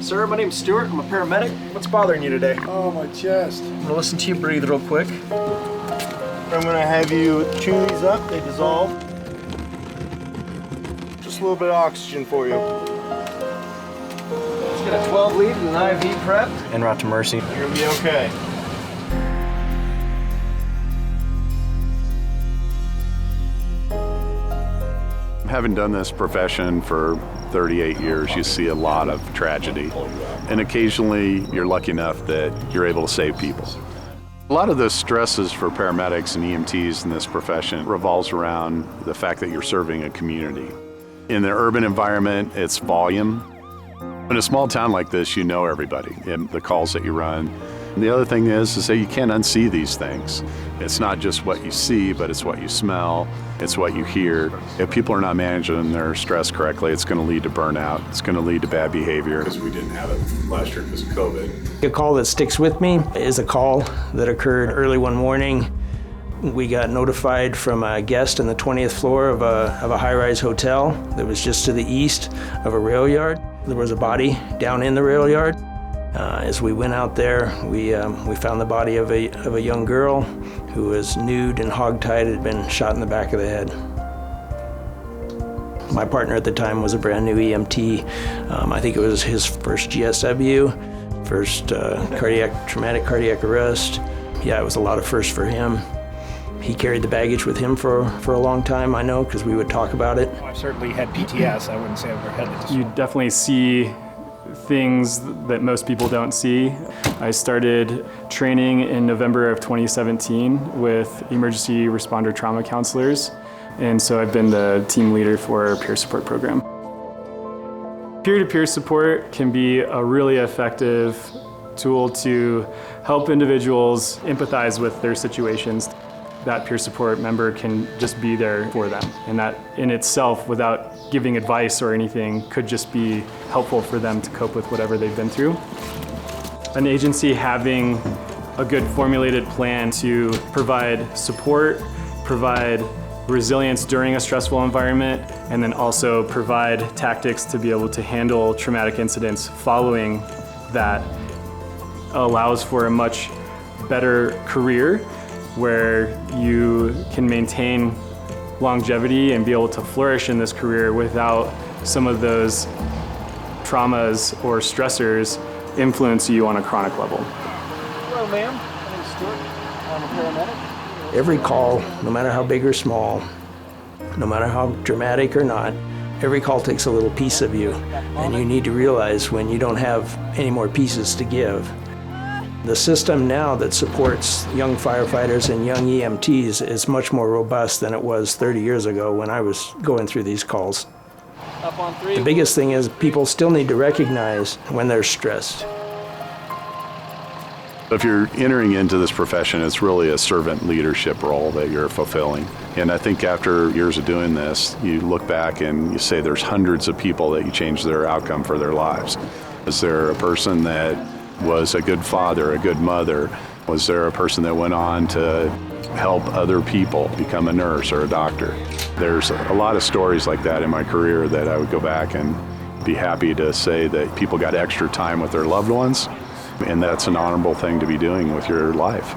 Sir, my name's Stuart. I'm a paramedic. What's bothering you today? Oh, my chest. I'm gonna listen to you breathe real quick. I'm gonna have you chew these up, they dissolve. Just a little bit of oxygen for you. Let's get a 12 lead and an IV prep. En route to Mercy. You're gonna be okay. Having done this profession for 38 years, you see a lot of tragedy. And occasionally, you're lucky enough that you're able to save people. A lot of the stresses for paramedics and EMTs in this profession revolves around the fact that you're serving a community. In the urban environment, it's volume. In a small town like this, you know everybody and the calls that you run. And the other thing is that you can't unsee these things. It's not just what you see, but it's what you smell, it's what you hear. If people are not managing their stress correctly, it's going to lead to burnout. It's going to lead to bad behavior. Because we didn't have it last year because of COVID. A call that sticks with me is a call that occurred early one morning. We got notified from a guest on the 20th floor of a high-rise hotel that was just to the east of a rail yard. There was a body down in the rail yard. As we went out there, we found the body of a young girl who was nude and hogtied, had been shot in the back of the head. My partner at the time was a brand new EMT. I think it was his first GSW, first traumatic cardiac arrest. Yeah, it was a lot of firsts for him. He carried the baggage with him for a long time, I know, because we would talk about it. I've certainly had PTS. I wouldn't say I've ever had it. You definitely see things that most people don't see. I started training in November of 2017 with emergency responder trauma counselors, and so I've been the team leader for our peer support program. Peer-to-peer support can be a really effective tool to help individuals empathize with their situations. That peer support member can just be there for them, and that in itself, without giving advice or anything, could just be helpful for them to cope with whatever they've been through. An agency having a good formulated plan to provide support, provide resilience during a stressful environment, and then also provide tactics to be able to handle traumatic incidents following that allows for a much better career where you can maintain longevity and be able to flourish in this career without some of those traumas or stressors influence you on a chronic level. Hello, ma'am. My name's Stuart. I'm a paramedic. Every call, no matter how big or small, no matter how dramatic or not, every call takes a little piece of you, and you need to realize when you don't have any more pieces to give. The system now that supports young firefighters and young EMTs is much more robust than it was 30 years ago when I was going through these calls. Up on three. The biggest thing is people still need to recognize when they're stressed. If you're entering into this profession, it's really a servant leadership role that you're fulfilling. And I think after years of doing this, you look back and you say there's hundreds of people that you changed their outcome for their lives. Is there a person that was a good father, a good mother? Was there a person that went on to help other people become a nurse or a doctor? There's a lot of stories like that in my career that I would go back and be happy to say that people got extra time with their loved ones, and that's an honorable thing to be doing with your life.